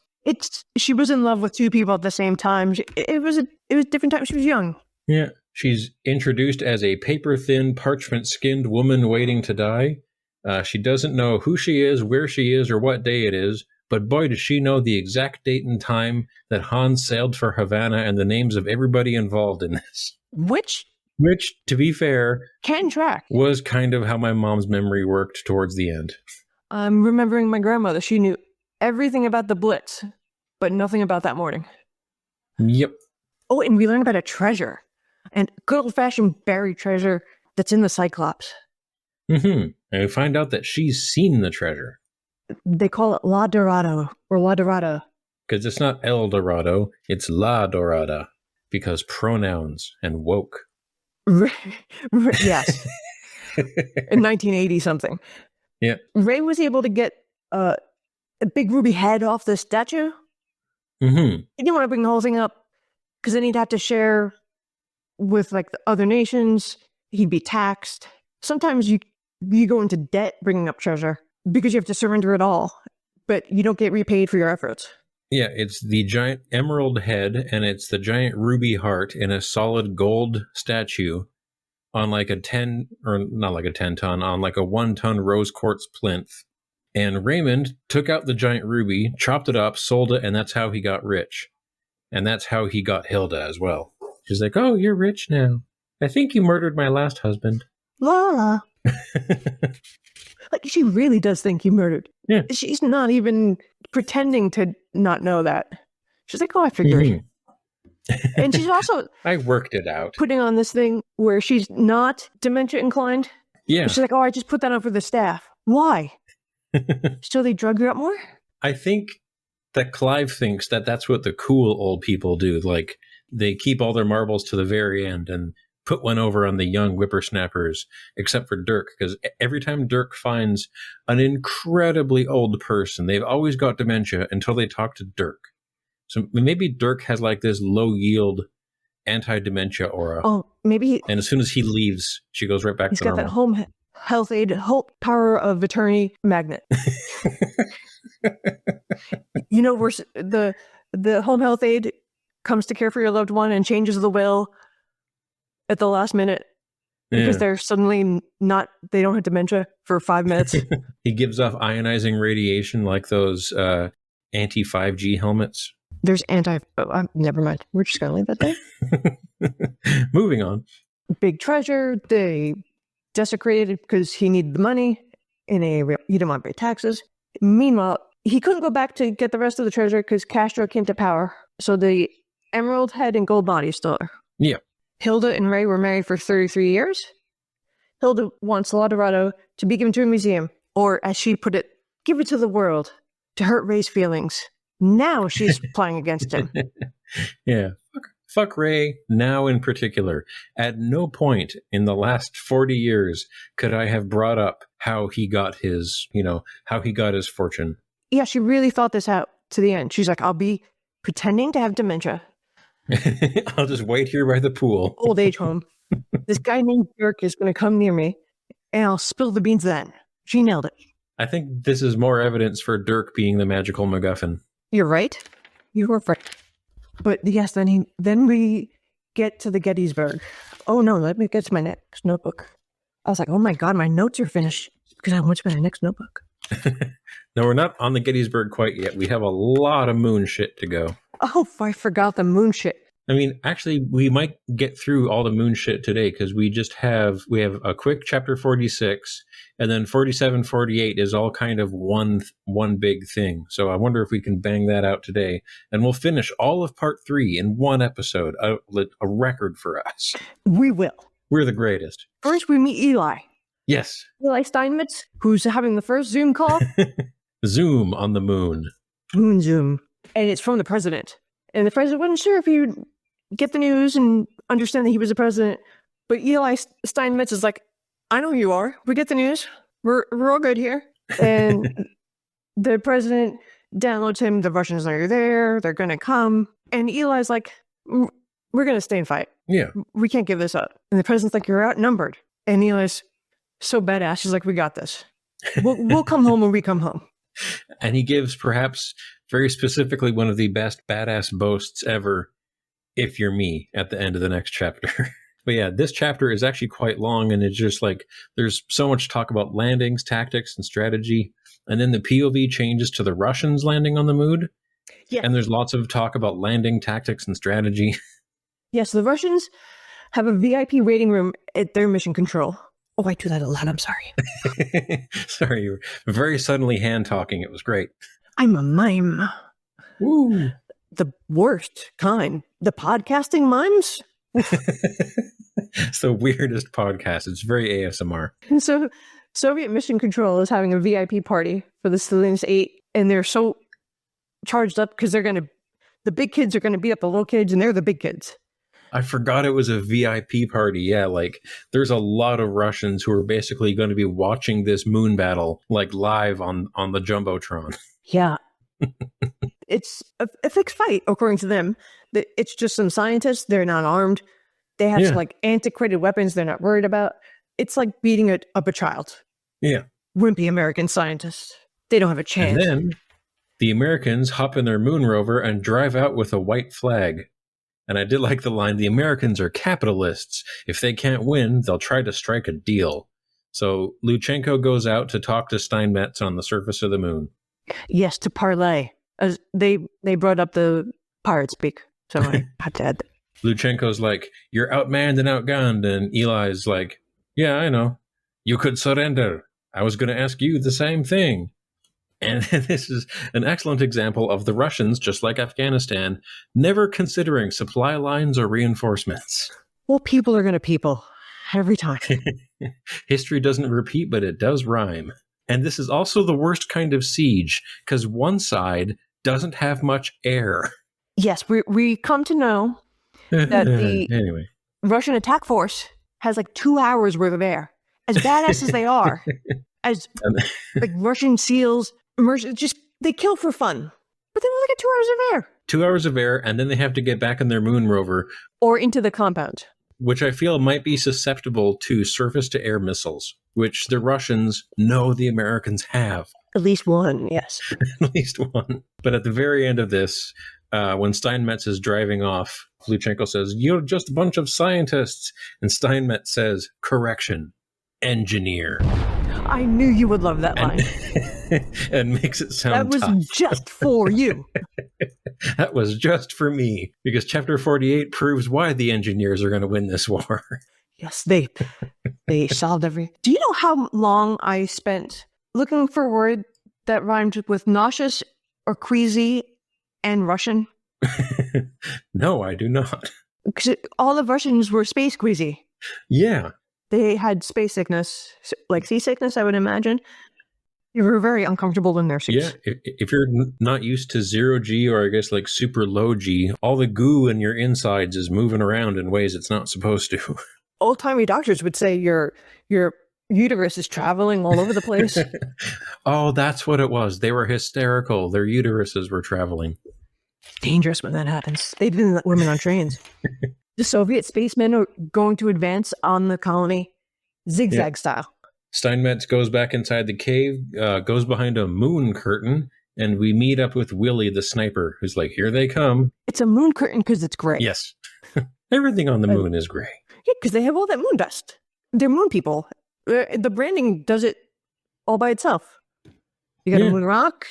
She was in love with two people at the same time. It was different time. She was young. Yeah. She's introduced as a paper-thin, parchment-skinned woman waiting to die. She doesn't know who she is, where she is, or what day it is, but boy, does she know the exact date and time that Hans sailed for Havana and the names of everybody involved in this. Which, to be fair, can track. Was kind of how my mom's memory worked towards the end. I'm remembering my grandmother. She knew everything about the Blitz, but nothing about that morning. Yep. Oh, and we learned about a treasure. And good old-fashioned buried treasure that's in the Cyclops. Mm-hmm. And we find out that she's seen the treasure. They call it La Dorado, or La Dorada. Because it's not El Dorado, it's La Dorada. Because pronouns and woke. Yes. In 1980-something. Yeah. Ray was able to get a big ruby head off the statue. Mm-hmm. He didn't want to bring the whole thing up, because then he'd have to share with like the other nations. He'd be taxed. Sometimes you go into debt bringing up treasure because you have to surrender it all, but you don't get repaid for your efforts. Yeah, it's the giant emerald head and it's the giant ruby heart in a solid gold statue on like a 10, or not like a 10 ton, on like a 1 ton rose quartz plinth. And Raymond took out the giant ruby, chopped it up, sold it, and that's how he got rich. And that's how he got Hilda as well. She's like, oh, you're rich now. I think you murdered my last husband. La. Like, she really does think you murdered. Yeah. She's not even pretending to not know that. She's like, oh, I figured. Mm-hmm. And she's also... I worked it out. Putting on this thing where she's not dementia inclined. Yeah. She's like, oh, I just put that on for the staff. Why? So they drug her up more? I think that Clive thinks that that's what the cool old people do. Like, they keep all their marbles to the very end, and put one over on the young whippersnappers, except for Dirk, because every time Dirk finds an incredibly old person, they've always got dementia until they talk to Dirk. So maybe Dirk has like this low yield anti-dementia aura. Oh, maybe. And as soon as he leaves, she goes right back he's to got normal. that home health aid, whole power of attorney magnet. You know, where the home health aid comes to care for your loved one and changes the will at the last minute because they're suddenly they don't have dementia for 5 minutes. He gives off ionizing radiation like those anti-5G helmets. There's never mind. We're just going to leave that there. Moving on. Big treasure. They desecrated because he needed the money he didn't want to pay taxes. Meanwhile, he couldn't go back to get the rest of the treasure because Castro came to power. So the emerald head and gold body is still there. Yeah. Hilda and Ray were married for 33 years. Hilda wants La Dorado to be given to a museum, or as she put it, give it to the world to hurt Ray's feelings. Now she's playing against him. Yeah. Fuck Ray, now in particular. At no point in the last 40 years could I have brought up how he got his fortune. Yeah, she really thought this out to the end. She's like, I'll be pretending to have dementia. I'll just wait here by the pool. Old age home. This guy named Dirk is going to come near me, and I'll spill the beans then. She nailed it. I think this is more evidence for Dirk being the magical MacGuffin. You're right. You were right. But yes, then we get to the Gettysburg. Oh no, let me get to my next notebook. I was like, oh my God, my notes are finished because I went to my next notebook. No, we're not on the Gettysburg quite yet. We have a lot of moon shit to go. Oh, I forgot the moon shit. I mean, actually, we might get through all the moon shit today because we have a quick chapter 46, and then 47, 48 is all kind of one big thing. So I wonder if we can bang that out today, and we'll finish all of part 3 in one episode, a record for us. We will. We're the greatest. First, we meet Eli. Yes. Eli Steinmetz, who's having the first Zoom call. Zoom on the moon. Moon Zoom. And it's from the president. And the president wasn't sure if he'd get the news and understand that he was the president. But Eli Steinmetz is like, I know who you are. We get the news. We're all good here. And the president downloads him. The Russians are there. They're going to come. And Eli's like, we're going to stay and fight. Yeah. We can't give this up. And the president's like, you're outnumbered. And Eli's so badass. She's like, we got this. We'll come home when we come home. And he gives perhaps very specifically one of the best badass boasts ever, if you're me, at the end of the next chapter. But yeah, this chapter is actually quite long, and it's just like there's so much talk about landings, tactics, and strategy. And then the POV changes to the Russians landing on the moon. Yeah. And there's lots of talk about landing, tactics, and strategy. Yes, the Russians have a VIP waiting room at their mission control. Oh, I do that a lot. I'm sorry. Sorry, you were very suddenly hand talking. It was great. I'm a mime. Woo. The worst kind. The podcasting mimes? It's the weirdest podcast. It's very ASMR. And so Soviet Mission Control is having a VIP party for the Selenius 8, and they're so charged up because the big kids are going to beat up the little kids, and they're the big kids. I forgot it was a VIP party. Yeah, like there's a lot of Russians who are basically going to be watching this moon battle like live on the Jumbotron. Yeah. It's a fixed fight, according to them. It's just some scientists. They're not armed. They have some like antiquated weapons they're not worried about. It's like beating up a child. Yeah. Wimpy American scientists. They don't have a chance. And then the Americans hop in their moon rover and drive out with a white flag. And I did like the line, the Americans are capitalists. If they can't win, they'll try to strike a deal. So Luchenko goes out to talk to Steinmetz on the surface of the moon. Yes, to parlay. As they brought up the pirate speak, so I had to add that. Luchenko's like, you're outmanned and outgunned. And Eli's like, yeah, I know. You could surrender. I was going to ask you the same thing. And this is an excellent example of the Russians, just like Afghanistan, never considering supply lines or reinforcements. Well, people are going to people every time. History doesn't repeat, but it does rhyme. And this is also the worst kind of siege, because one side doesn't have much air. Yes, we come to know that anyway. Russian attack force has like 2 hours worth of air. As badass as they are, as like Russian SEALs, just they kill for fun. But they only get 2 hours of air. 2 hours of air, and then they have to get back in their moon rover. Or into the compound. Which I feel might be susceptible to surface-to-air missiles, which the Russians know the Americans have. At least one, yes. At least one. But at the very end of this, when Steinmetz is driving off, Luchenko says, "You're just a bunch of scientists." And Steinmetz says, "Correction, engineer." I knew you would love that line. And makes it sound that was tough. just for you. That was just for me, because chapter 48 proves why the engineers are going to win this war. Yes, they solved every. Do you know how long I spent looking for a word that rhymed with nauseous or queasy and Russian? No, I do not. Because all the Russians were space queasy. Yeah. They had space sickness, like seasickness, I would imagine. They were very uncomfortable in their suits. Yeah, if you're not used to 0G or I guess like super low G, all the goo in your insides is moving around in ways it's not supposed to. Old-timey doctors would say your uterus is traveling all over the place. Oh, that's what it was. They were hysterical. Their uteruses were traveling. Dangerous when that happens. They didn't let women on trains. The Soviet spacemen are going to advance on the colony zigzag style. Steinmetz goes back inside the cave, goes behind a moon curtain, and we meet up with Willie the sniper, who's like, "Here they come." It's a moon curtain because it's gray. Yes. Everything on the moon is gray. Yeah, because they have all that moon dust. They're moon people. The branding does it all by itself. You got a moon rock,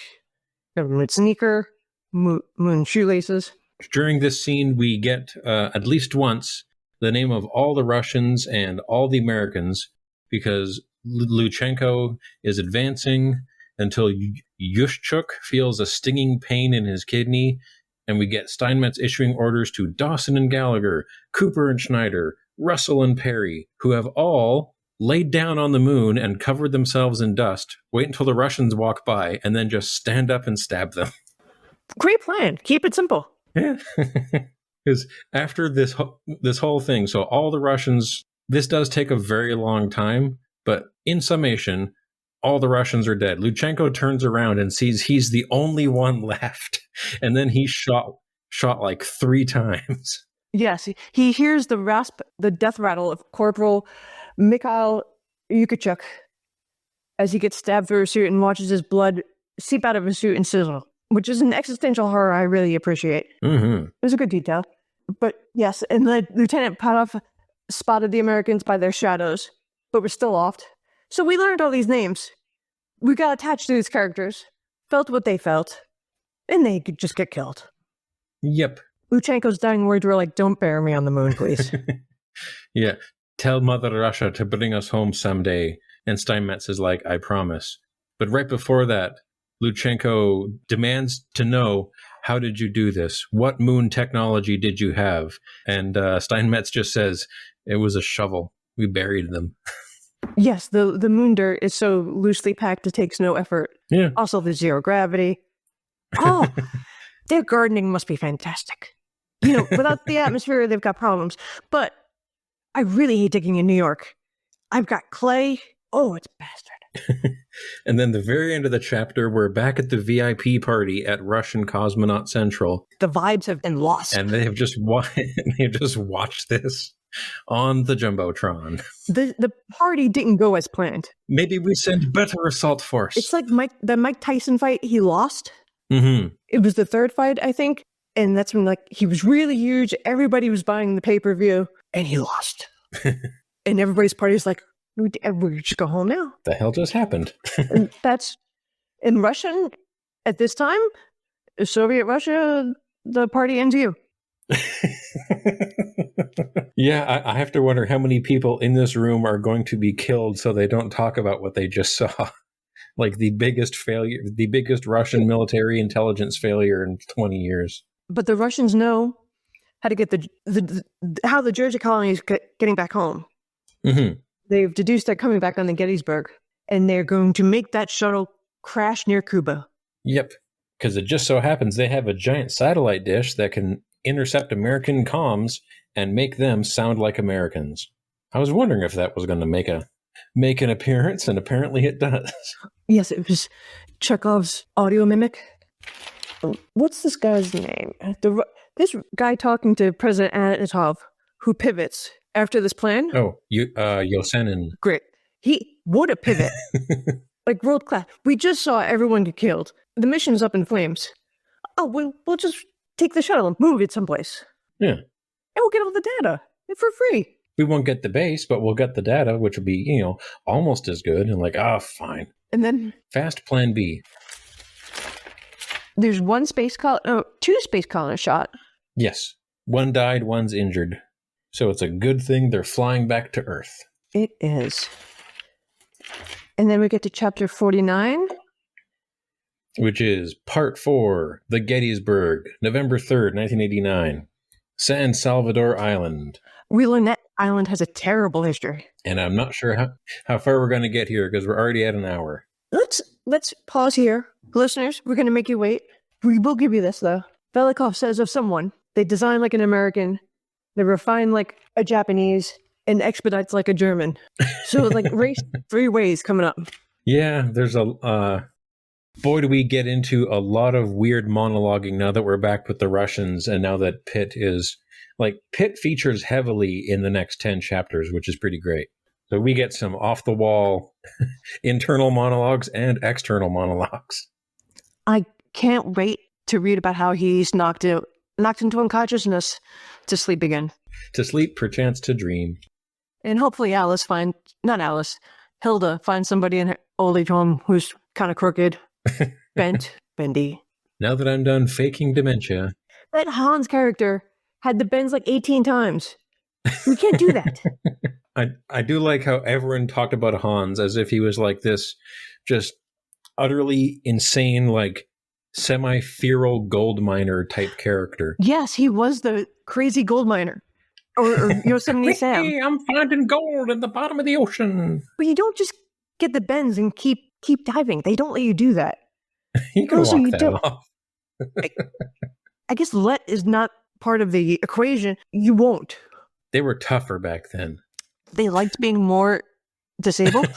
you got a moon sneaker, moon shoelaces. During this scene, we get, at least once, the name of all the Russians and all the Americans, because Luchenko is advancing until Yushchuk feels a stinging pain in his kidney, and we get Steinmetz issuing orders to Dawson and Gallagher, Cooper and Schneider, Russell and Perry, who have all laid down on the moon and covered themselves in dust, wait until the Russians walk by, and then just stand up and stab them. Great plan. Keep it simple. Yeah. Because after this whole thing, so all the Russians, this does take a very long time, but in summation, all the Russians are dead. Luchenko turns around and sees he's the only one left, and then he's shot like 3 times. Yes, he hears the death rattle of Corporal Mikhail Yukachuk as he gets stabbed through his suit and watches his blood seep out of his suit and sizzle, which is an existential horror I really appreciate. Mm-hmm. It was a good detail. But yes, and Lieutenant Padov spotted the Americans by their shadows, but we're still off. So we learned all these names. We got attached to these characters, felt what they felt, and they could just get killed. Yep. Luchenko's dying words were like, "Don't bury me on the moon, please." Yeah. "Tell Mother Russia to bring us home someday." And Steinmetz is like, "I promise." But right before that, Luchenko demands to know, how did you do this? What moon technology did you have? And Steinmetz just says, "It was a shovel. We buried them." Yes, the moon dirt is so loosely packed it takes no effort. Yeah. Also, there's zero gravity. Oh, their gardening must be fantastic. You know, without the atmosphere, they've got problems. But I really hate digging in New York. I've got clay. Oh, it's bastard. And then the very end of the chapter, we're back at the VIP party at Russian Cosmonaut Central. The vibes have been lost. And they have just watched this on the Jumbotron. The party didn't go as planned. Maybe we send better assault force. It's like the Mike Tyson fight, he lost. Mm-hmm. It was the third fight, I think. And that's when he was really huge. Everybody was buying the pay-per-view and he lost. And everybody's party's like, we just go home now. The hell just happened? And that's in Russian at this time, Soviet Russia, the party ends you. Yeah, I have to wonder how many people in this room are going to be killed so they don't talk about what they just saw. Like the biggest failure, the biggest Russian military intelligence failure in 20 years. But the Russians know how to get how the Jersey colony is getting back home. Mm-hmm. They've deduced they're coming back on the Gettysburg, and they're going to make that shuttle crash near Cuba. Yep, because it just so happens they have a giant satellite dish that can intercept American comms and make them sound like Americans. I was wondering if that was going to make an appearance, and apparently it does. Yes, it was Chekhov's audio mimic. What's this guy's name? This guy talking to President Anatov, who pivots after this plan. Oh, Yosenin. Great. He would a pivot. Like world class. We just saw everyone get killed. The mission's up in flames. Oh, we'll just take the shuttle and move it someplace. Yeah. And we'll get all the data for free. We won't get the base, but we'll get the data, which will be, almost as good. And fine. And then Fast plan B. there's two space colonists shot. Yes. One died, one's injured. So it's a good thing they're flying back to Earth. It is. And then we get to chapter 49. Which is Part 4, The Gettysburg, November 3rd, 1989. San Salvador Island. We learn that island has a terrible history. And I'm not sure how far we're going to get here because we're already at an hour. Let's pause here. Listeners, we're going to make you wait. We will give you this, though. Velikov says of someone, they design like an American, they refine like a Japanese, and expedites like a German. So, race 3 ways coming up. Yeah, there's boy, do we get into a lot of weird monologuing now that we're back with the Russians and now that Pitt is... Pitt features heavily in the next 10 chapters, which is pretty great. So we get some off-the-wall internal monologues and external monologues. I can't wait to read about how he's knocked into unconsciousness to sleep again. To sleep, perchance to dream. And hopefully Hilda finds somebody in her old age home who's kind of crooked, bendy. Now that I'm done faking dementia. That Hans character had the bends 18 times. We can't do that. I do like how everyone talked about Hans as if he was this just utterly insane, semi-feral gold miner type character. Yes, he was the crazy gold miner. Or Yosemite Sam. I'm finding gold in the bottom of the ocean. But you don't just get the bends and keep diving. They don't let you do that. You can Also, walk that off. I guess let is not part of the equation. You won't. They were tougher back then. They liked being more disabled.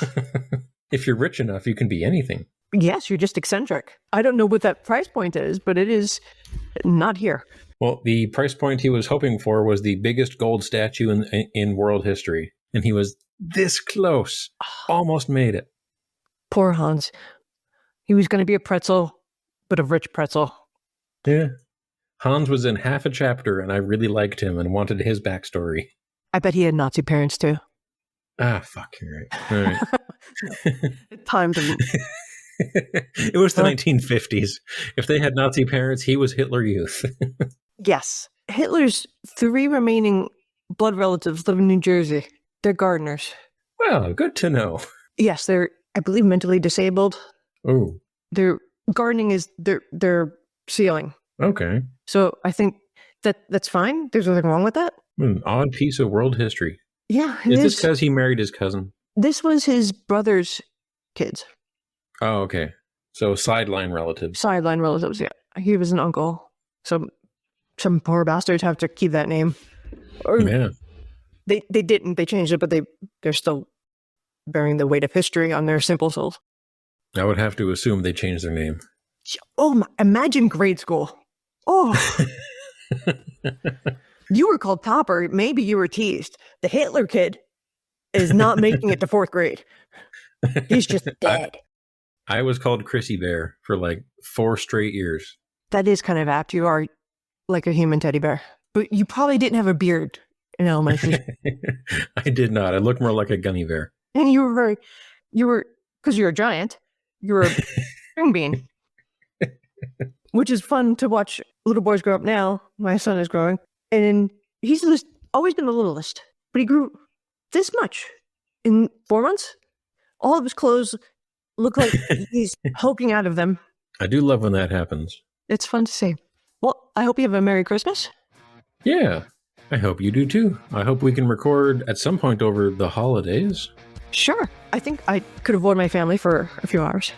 If you're rich enough, you can be anything. Yes, you're just eccentric. I don't know what that price point is, but it is not here. Well, the price point he was hoping for was the biggest gold statue in world history. And he was this close. Almost made it. Poor Hans. He was going to be a pretzel, but a rich pretzel. Yeah. Hans was in half a chapter, and I really liked him and wanted his backstory. I bet he had Nazi parents, too. Ah, fuck, you're right. All right. Time to... It was the 1950s. If they had Nazi parents, he was Hitler Youth. Yes. Hitler's 3 remaining blood relatives live in New Jersey. They're gardeners. Well, good to know. Yes, they're, I believe, mentally disabled. Oh. Their gardening is their ceiling. Okay. So I think that's fine. There's nothing wrong with that. An odd piece of world history. Yeah, Is this because he married his cousin? This was his brother's kids. Oh, okay. So sideline relatives. Sideline relatives, yeah. He was an uncle. So some poor bastards have to keep that name. Or yeah. They didn't. They changed it, but they're still bearing the weight of history on their simple souls. I would have to assume they changed their name. Oh, imagine grade school. Oh. You were called topper. Maybe you were teased. The Hitler kid is not making it to 4th grade. He's just dead. I was called Chrissy Bear for 4 straight years. That is kind of apt. You are like a human teddy bear. But you probably didn't have a beard in elementary. I did not. I looked more like a gummy bear. And you were, because you're a giant, you're a string bean. Which is fun to watch little boys grow up now. My son is growing. And he's always been the littlest. But he grew this much in 4 months. All of his clothes look like he's hulking out of them. I do love when that happens. It's fun to see. Well, I hope you have a Merry Christmas. Yeah, I hope you do too. I hope we can record at some point over the holidays. Sure. I think I could avoid my family for a few hours.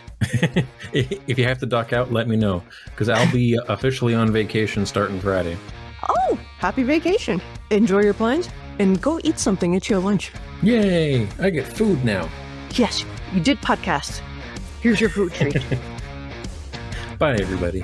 If you have to duck out, let me know, because I'll be officially on vacation starting Friday. Oh, happy vacation. Enjoy your plans and go eat something. It's your lunch. Yay! I get food now. Yes, you did podcast. Here's your food treat. Bye, everybody.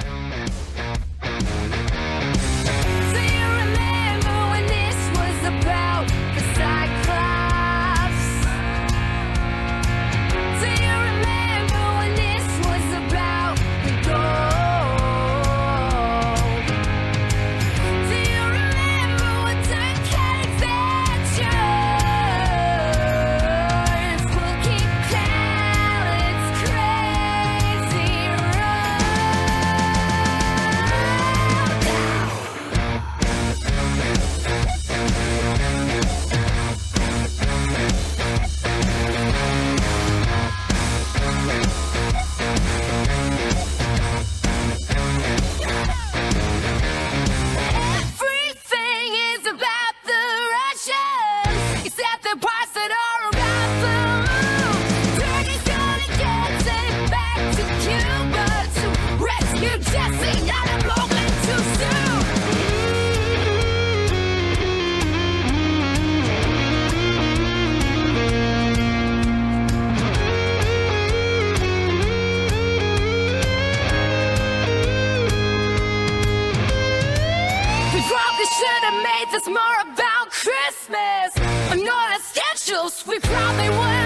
This more about Christmas, not a schedules. We probably would.